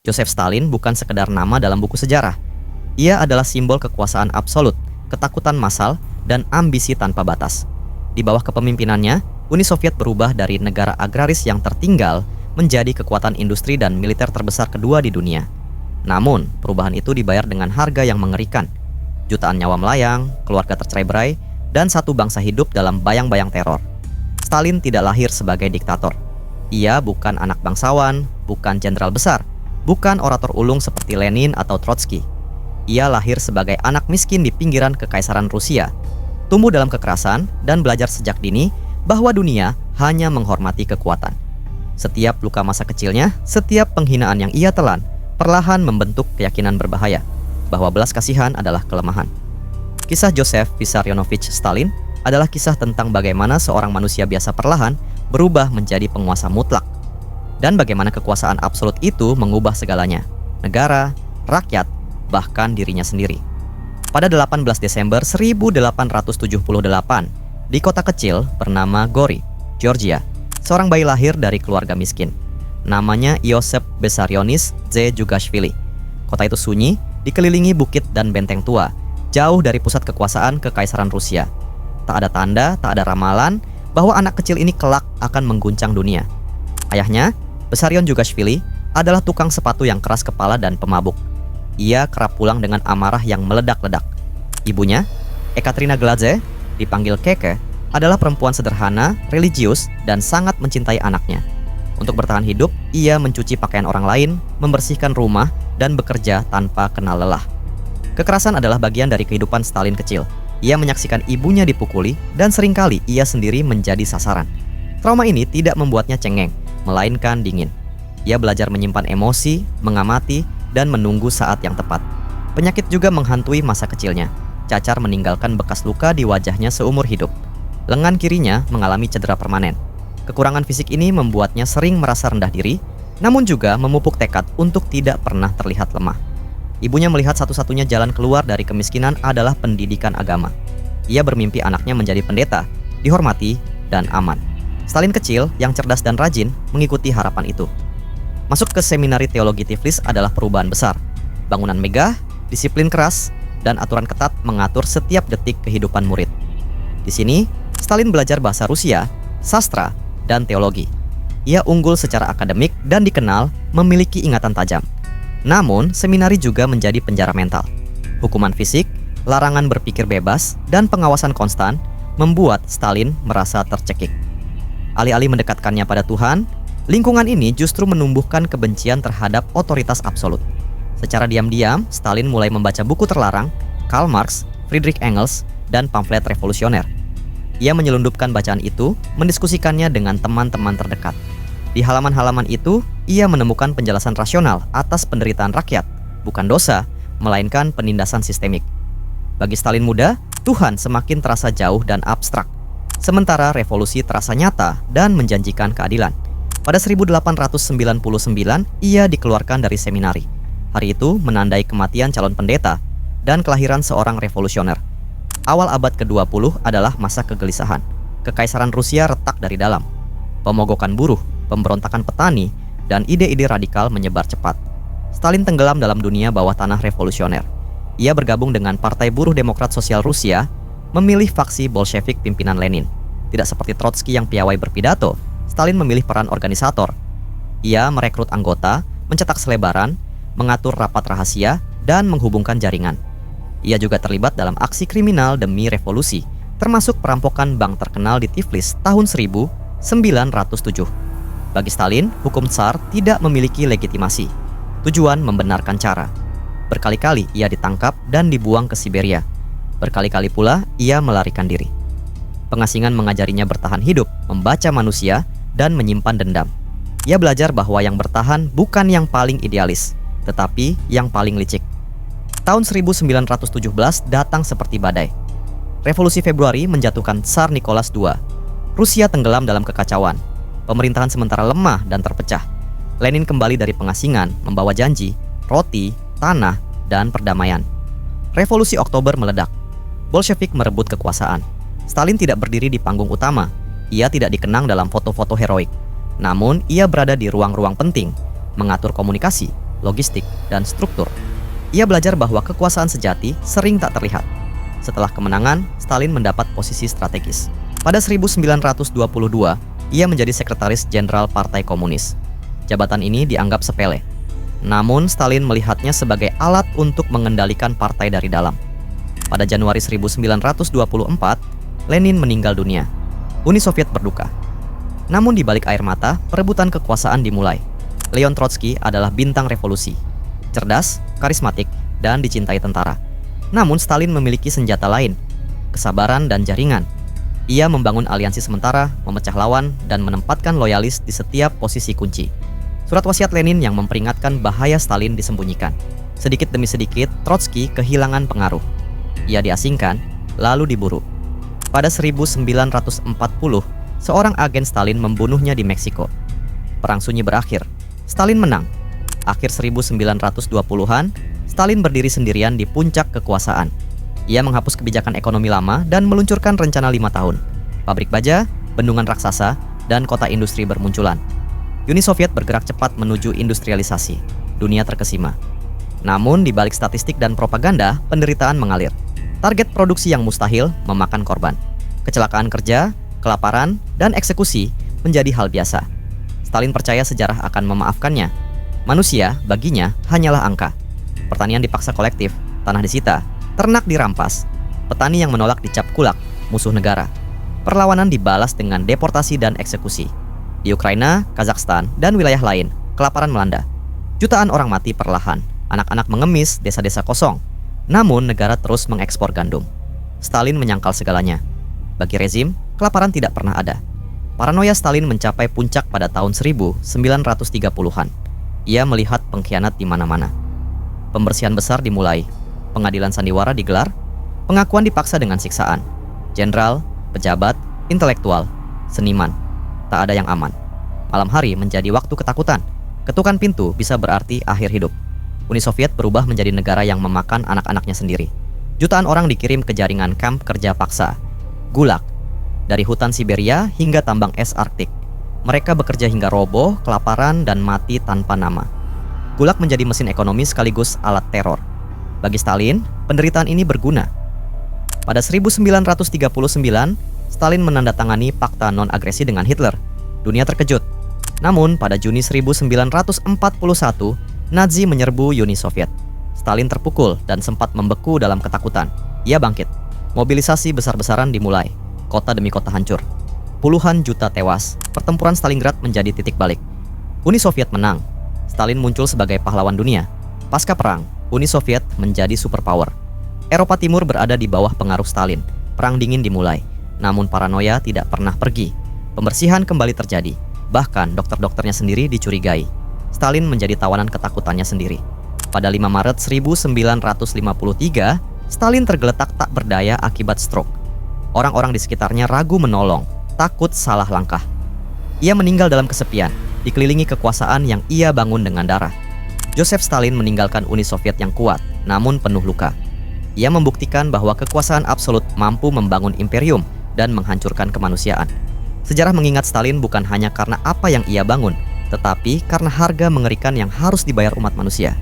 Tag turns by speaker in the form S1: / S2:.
S1: Joseph Stalin bukan sekedar nama dalam buku sejarah. Ia adalah simbol kekuasaan absolut, ketakutan massal, dan ambisi tanpa batas. Di bawah kepemimpinannya, Uni Soviet berubah dari negara agraris yang tertinggal menjadi kekuatan industri dan militer terbesar kedua di dunia. Namun, perubahan itu dibayar dengan harga yang mengerikan. Jutaan nyawa melayang, keluarga tercerai-berai, dan satu bangsa hidup dalam bayang-bayang teror. Stalin tidak lahir sebagai diktator. Ia bukan anak bangsawan, bukan jenderal besar, bukan orator ulung seperti Lenin atau Trotsky. Ia lahir sebagai anak miskin di pinggiran Kekaisaran Rusia, tumbuh dalam kekerasan dan belajar sejak dini bahwa dunia hanya menghormati kekuatan. Setiap luka masa kecilnya, setiap penghinaan yang ia telan, perlahan membentuk keyakinan berbahaya bahwa belas kasihan adalah kelemahan. Kisah Joseph Vissarionovich Stalin adalah kisah tentang bagaimana seorang manusia biasa perlahan berubah menjadi penguasa mutlak, dan bagaimana kekuasaan absolut itu mengubah segalanya, negara, rakyat, bahkan dirinya sendiri. Pada 18 Desember 1878, di kota kecil bernama Gori, Georgia, seorang bayi lahir dari keluarga miskin. Namanya Iosef Vissarionis Djugashvili. Kota itu sunyi, dikelilingi bukit dan benteng tua, jauh dari pusat kekuasaan Kekaisaran Rusia. Tak ada tanda, tak ada ramalan bahwa anak kecil ini kelak akan mengguncang dunia. Ayahnya, Vissarion Djugashvili, adalah tukang sepatu yang keras kepala dan pemabuk. Ia kerap pulang dengan amarah yang meledak-ledak. Ibunya, Ekaterina Gladze, dipanggil Keke, adalah perempuan sederhana, religius, dan sangat mencintai anaknya. Untuk bertahan hidup, ia mencuci pakaian orang lain, membersihkan rumah, dan bekerja tanpa kenal lelah. Kekerasan adalah bagian dari kehidupan Stalin kecil. Ia menyaksikan ibunya dipukuli, dan seringkali ia sendiri menjadi sasaran. Trauma ini tidak membuatnya cengeng, melainkan dingin. Ia belajar menyimpan emosi, mengamati, dan menunggu saat yang tepat. Penyakit juga menghantui masa kecilnya. Cacar meninggalkan bekas luka di wajahnya seumur hidup. Lengan kirinya mengalami cedera permanen. Kekurangan fisik ini membuatnya sering merasa rendah diri, namun juga memupuk tekad untuk tidak pernah terlihat lemah. Ibunya melihat satu-satunya jalan keluar dari kemiskinan adalah pendidikan agama. Ia bermimpi anaknya menjadi pendeta, dihormati, dan aman. Stalin kecil yang cerdas dan rajin mengikuti harapan itu. Masuk ke seminari teologi Tiflis adalah perubahan besar. Bangunan megah, disiplin keras, dan aturan ketat mengatur setiap detik kehidupan murid. Di sini, Stalin belajar bahasa Rusia, sastra, dan teologi. Ia unggul secara akademik dan dikenal memiliki ingatan tajam. Namun, seminari juga menjadi penjara mental. Hukuman fisik, larangan berpikir bebas, dan pengawasan konstan membuat Stalin merasa tercekik. Alih-alih mendekatkannya pada Tuhan, lingkungan ini justru menumbuhkan kebencian terhadap otoritas absolut. Secara diam-diam, Stalin mulai membaca buku terlarang, Karl Marx, Friedrich Engels, dan pamflet revolusioner. Ia menyelundupkan bacaan itu, mendiskusikannya dengan teman-teman terdekat. Di halaman-halaman itu, ia menemukan penjelasan rasional atas penderitaan rakyat, bukan dosa, melainkan penindasan sistemik. Bagi Stalin muda, Tuhan semakin terasa jauh dan abstrak, sementara revolusi terasa nyata dan menjanjikan keadilan. Pada 1899, ia dikeluarkan dari seminari. Hari itu menandai kematian calon pendeta dan kelahiran seorang revolusioner. Awal abad ke-20 adalah masa kegelisahan. Kekaisaran Rusia retak dari dalam. Pemogokan buruh, pemberontakan petani, dan ide-ide radikal menyebar cepat. Stalin tenggelam dalam dunia bawah tanah revolusioner. Ia bergabung dengan Partai Buruh Demokrat Sosial Rusia, memilih faksi Bolshevik pimpinan Lenin. Tidak seperti Trotsky yang piawai berpidato, Stalin memilih peran organisator. Ia merekrut anggota, mencetak selebaran, mengatur rapat rahasia, dan menghubungkan jaringan. Ia juga terlibat dalam aksi kriminal demi revolusi, termasuk perampokan bank terkenal di Tiflis tahun 1907. Bagi Stalin, hukum tsar tidak memiliki legitimasi. Tujuan membenarkan cara. Berkali-kali ia ditangkap dan dibuang ke Siberia. Berkali-kali pula ia melarikan diri. Pengasingan mengajarinya bertahan hidup, membaca manusia, dan menyimpan dendam. Ia belajar bahwa yang bertahan bukan yang paling idealis, tetapi yang paling licik. Tahun 1917 datang seperti badai. Revolusi Februari menjatuhkan Tsar Nicholas II. Rusia tenggelam dalam kekacauan. Pemerintahan sementara lemah dan terpecah. Lenin kembali dari pengasingan, membawa janji, roti, tanah, dan perdamaian. Revolusi Oktober meledak. Bolshevik merebut kekuasaan. Stalin tidak berdiri di panggung utama. Ia tidak dikenang dalam foto-foto heroik. Namun, ia berada di ruang-ruang penting, mengatur komunikasi, logistik, dan struktur. Ia belajar bahwa kekuasaan sejati sering tak terlihat. Setelah kemenangan, Stalin mendapat posisi strategis. Pada 1922, ia menjadi sekretaris jenderal Partai Komunis. Jabatan ini dianggap sepele. Namun, Stalin melihatnya sebagai alat untuk mengendalikan partai dari dalam. Pada Januari 1924, Lenin meninggal dunia. Uni Soviet berduka. Namun di balik air mata, perebutan kekuasaan dimulai. Leon Trotsky adalah bintang revolusi. Cerdas, karismatik, dan dicintai tentara. Namun Stalin memiliki senjata lain, kesabaran dan jaringan. Ia membangun aliansi sementara, memecah lawan, dan menempatkan loyalis di setiap posisi kunci. Surat wasiat Lenin yang memperingatkan bahaya Stalin disembunyikan. Sedikit demi sedikit, Trotsky kehilangan pengaruh. Ia diasingkan, lalu diburu. Pada 1940, seorang agen Stalin membunuhnya di Meksiko. Perang sunyi berakhir. Stalin menang. Akhir 1920-an, Stalin berdiri sendirian di puncak kekuasaan. Ia menghapus kebijakan ekonomi lama dan meluncurkan rencana 5 tahun. Pabrik baja, bendungan raksasa, dan kota industri bermunculan. Uni Soviet bergerak cepat menuju industrialisasi. Dunia terkesima. Namun, di balik statistik dan propaganda, penderitaan mengalir. Target produksi yang mustahil memakan korban. Kecelakaan kerja, kelaparan, dan eksekusi menjadi hal biasa. Stalin percaya sejarah akan memaafkannya. Manusia, baginya, hanyalah angka. Pertanian dipaksa kolektif, tanah disita, ternak dirampas. Petani yang menolak dicap kulak, musuh negara. Perlawanan dibalas dengan deportasi dan eksekusi. Di Ukraina, Kazakhstan, dan wilayah lain, kelaparan melanda. Jutaan orang mati perlahan, anak-anak mengemis, desa-desa kosong. Namun negara terus mengekspor gandum. Stalin menyangkal segalanya. Bagi rezim, kelaparan tidak pernah ada. Paranoia Stalin mencapai puncak pada tahun 1930-an. Ia melihat pengkhianat di mana-mana. Pembersihan besar dimulai. Pengadilan sandiwara digelar. Pengakuan dipaksa dengan siksaan. Jenderal, pejabat, intelektual, seniman. Tak ada yang aman. Malam hari menjadi waktu ketakutan. Ketukan pintu bisa berarti akhir hidup. Uni Soviet berubah menjadi negara yang memakan anak-anaknya sendiri. Jutaan orang dikirim ke jaringan kamp kerja paksa, Gulag. Dari hutan Siberia hingga tambang es Arktik. Mereka bekerja hingga roboh, kelaparan, dan mati tanpa nama. Gulag menjadi mesin ekonomi sekaligus alat teror. Bagi Stalin, penderitaan ini berguna. Pada 1939, Stalin menandatangani Fakta Non-Agresi dengan Hitler. Dunia terkejut. Namun, pada Juni 1941, Nazi menyerbu Uni Soviet. Stalin terpukul dan sempat membeku dalam ketakutan. Ia bangkit. Mobilisasi besar-besaran dimulai. Kota demi kota hancur. Puluhan juta tewas. Pertempuran Stalingrad menjadi titik balik. Uni Soviet menang. Stalin muncul sebagai pahlawan dunia. Pasca perang, Uni Soviet menjadi superpower. Eropa Timur berada di bawah pengaruh Stalin. Perang dingin dimulai. Namun paranoia tidak pernah pergi. Pembersihan kembali terjadi. Bahkan dokter-dokternya sendiri dicurigai. Stalin menjadi tawanan ketakutannya sendiri. Pada 5 Maret 1953, Stalin tergeletak tak berdaya akibat stroke. Orang-orang di sekitarnya ragu menolong, takut salah langkah. Ia meninggal dalam kesepian, dikelilingi kekuasaan yang ia bangun dengan darah. Joseph Stalin meninggalkan Uni Soviet yang kuat, namun penuh luka. Ia membuktikan bahwa kekuasaan absolut mampu membangun imperium dan menghancurkan kemanusiaan. Sejarah mengingat Stalin bukan hanya karena apa yang ia bangun, tetapi karena harga mengerikan yang harus dibayar umat manusia.